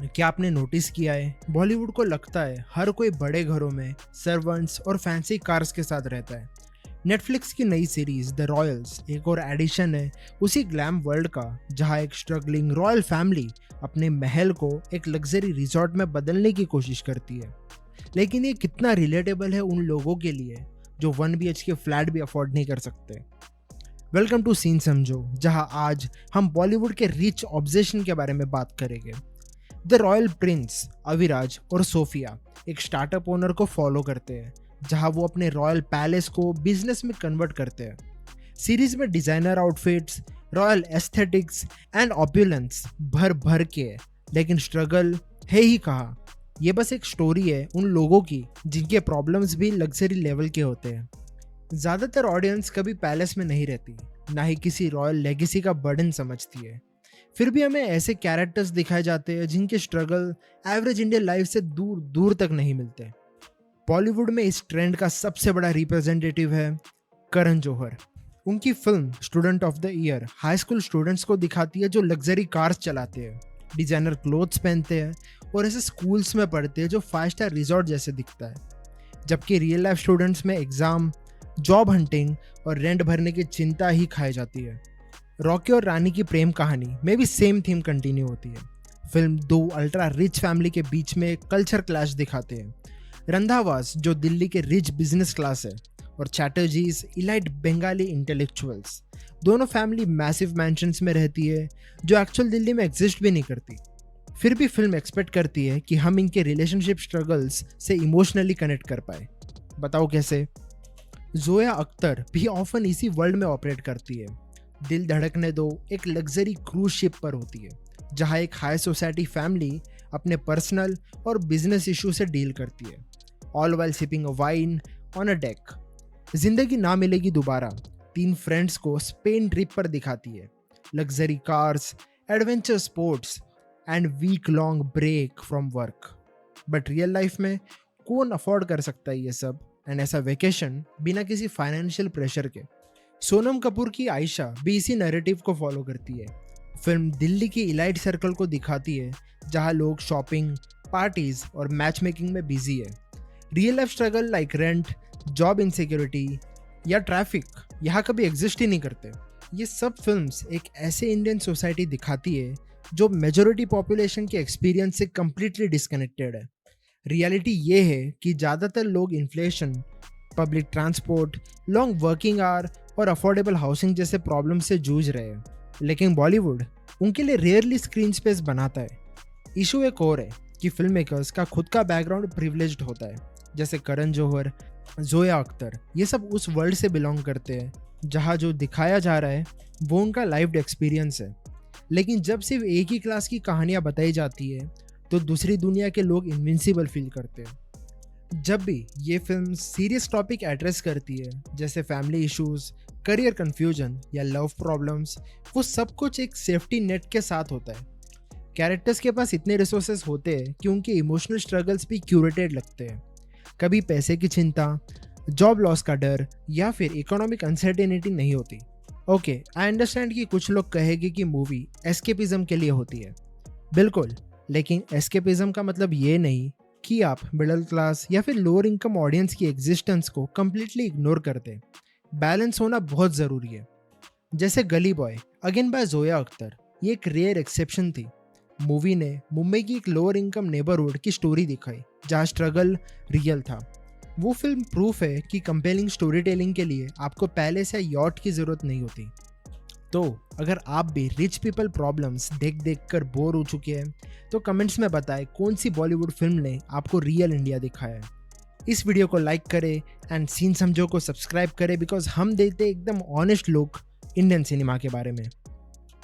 क्या आपने नोटिस किया है, बॉलीवुड को लगता है हर कोई बड़े घरों में सर्वेंट्स और फैंसी कार्स के साथ रहता है। नेटफ्लिक्स की नई सीरीज द रॉयल्स एक और एडिशन है उसी ग्लैम वर्ल्ड का, जहां एक स्ट्रगलिंग रॉयल फैमिली अपने महल को एक लग्जरी रिजॉर्ट में बदलने की कोशिश करती है। लेकिन ये कितना रिलेटेबल है उन लोगों के लिए जो 1 BHK फ्लैट भी अफोर्ड नहीं कर सकते। वेलकम टू सीन समझो, जहां आज हम बॉलीवुड के रिच ऑब्सेशन के बारे में बात करेंगे। द रॉयल प्रिंस अविराज और सोफिया एक स्टार्टअप ओनर को फॉलो करते हैं, जहां वो अपने रॉयल पैलेस को बिजनेस में कन्वर्ट करते हैं। सीरीज में designer outfits, royal aesthetics and opulence भर भर के है, लेकिन स्ट्रगल है ही कहाँ। ये बस एक स्टोरी है उन लोगों की जिनके प्रॉब्लम्स भी लग्जरी लेवल के होते हैं। ज़्यादातर ऑडियंस कभी पैलेस में नहीं रहती, ना ही किसी रॉयल लेगेसी का बर्डन समझती है। फिर भी हमें ऐसे कैरेक्टर्स दिखाए जाते हैं जिनके स्ट्रगल एवरेज इंडियन लाइफ से दूर दूर तक नहीं मिलते। बॉलीवुड में इस ट्रेंड का सबसे बड़ा रिप्रेजेंटेटिव है करण जौहर। उनकी film student of the year high school students को दिखाती है जो लग्जरी कार्स चलाते हैं, डिजाइनर क्लोथ्स पहनते हैं और ऐसे स्कूल्स में पढ़ते हैं जो 5 स्टार रिजॉर्ट जैसे दिखता है। जबकि रियल लाइफ स्टूडेंट्स में एग्जाम, जॉब हंटिंग और रेंट भरने की चिंता ही खाई जाती है। रॉकी और रानी की प्रेम कहानी में भी सेम थीम कंटिन्यू होती है। फिल्म दो अल्ट्रा रिच फैमिली के बीच में कल्चर क्लैश दिखाते हैं। रंधावास जो दिल्ली के रिच बिजनेस क्लास है और चैटर्जीज इलाइट बंगाली इंटेलेक्चुअल्स, दोनों फैमिली मैसिव मैंशंस में रहती है जो एक्चुअल दिल्ली में एग्जिस्ट भी नहीं करती। फिर भी फिल्म एक्सपेक्ट करती है कि हम इनके रिलेशनशिप स्ट्रगल्स से इमोशनली कनेक्ट कर पाए। बताओ कैसे? जोया अख्तर भी ऑफन इसी वर्ल्ड में ऑपरेट करती है। दिल धड़कने दो एक लग्जरी क्रूज शिप पर होती है, जहां एक हाई सोसाइटी फैमिली अपने पर्सनल और बिजनेस इशू से डील करती है, all while sipping a wine on a deck. जिंदगी ना मिलेगी दोबारा 3 फ्रेंड्स को स्पेन ट्रिप पर दिखाती है, luxury cars, adventure sports and week long break from work. But real life में कौन अफोर्ड कर सकता है ये सब एंड ऐसा वेकेशन बिना किसी फाइनेंशियल प्रेशर के? सोनम कपूर की आयशा भी इसी नैरेटिव को फॉलो करती है। फिल्म दिल्ली की इलाइट सर्कल को दिखाती है, जहां लोग शॉपिंग, पार्टीज और मैच मेकिंग में बिजी है। Real life struggle like rent, job insecurity या ट्रैफिक यहाँ कभी एग्जिस्ट ही नहीं करते। ये सब फिल्म्स एक ऐसे इंडियन सोसाइटी दिखाती है जो मेजॉरिटी पॉपुलेशन के एक्सपीरियंस से कम्प्लीटली डिस्कनेक्टेड है। रियलिटी ये है कि ज़्यादातर लोग inflation, public transport, long working hour और अफोर्डेबल हाउसिंग जैसे प्रॉब्लम से जूझ रहे हैं, लेकिन बॉलीवुड उनके लिए रेयरली स्क्रीन स्पेस बनाता है। इशू एक और है कि फिल्म मेकर्स का खुद का बैकग्राउंड प्रिविलेज्ड होता है, जैसे करण जौहर, जोया अख्तर। ये सब उस वर्ल्ड से बिलोंग करते हैं जहाँ जो दिखाया जा रहा है वो उनका लाइव्ड एक्सपीरियंस है। लेकिन जब सिर्फ एक ही क्लास की कहानियाँ बताई जाती है तो दूसरी दुनिया के लोग इनविंसिबल फील करते हैं। जब भी ये फिल्म सीरियस टॉपिक एड्रेस करती है, जैसे फैमिली इश्यूज, करियर कंफ्यूजन या लव प्रॉब्लम्स, वो सब कुछ एक सेफ्टी नेट के साथ होता है। कैरेक्टर्स के पास इतने रिसोर्सेज होते हैं कि उनके इमोशनल स्ट्रगल्स भी क्यूरेटेड लगते हैं। कभी पैसे की चिंता, जॉब लॉस का डर या फिर इकोनॉमिक अनसर्टेनिटी नहीं होती। ओके, आई अंडरस्टैंड कि कुछ लोग कहेंगे कि मूवी एस्केपिज्म के लिए होती है। बिल्कुल, लेकिन एस्केपिज्म का मतलब ये नहीं कि आप मिडिल क्लास या फिर लोअर इनकम ऑडियंस की एग्जिस्टेंस को कम्प्लीटली इग्नोर कर दें। बैलेंस होना बहुत ज़रूरी है। जैसे Gully boy again by Zoya Akhtar, ये एक रेयर एक्सेप्शन थी। मूवी ने मुंबई की एक लोअर इनकम नेबरहुड की स्टोरी दिखाई जहाँ स्ट्रगल रियल था। वो फिल्म प्रूफ है कि कंपेलिंग स्टोरी टेलिंग के लिए आपको पैलेस या यॉट की ज़रूरत नहीं होती। तो अगर आप भी रिच पीपल प्रॉब्लम्स देख देख कर बोर हो चुके हैं तो कमेंट्स में बताएं कौन सी बॉलीवुड फिल्म ने आपको रियल इंडिया दिखाया है। इस वीडियो को लाइक करें एंड सीन समझो को सब्सक्राइब करें, बिकॉज हम देते एकदम ऑनेस्ट लुक इंडियन सिनेमा के बारे में।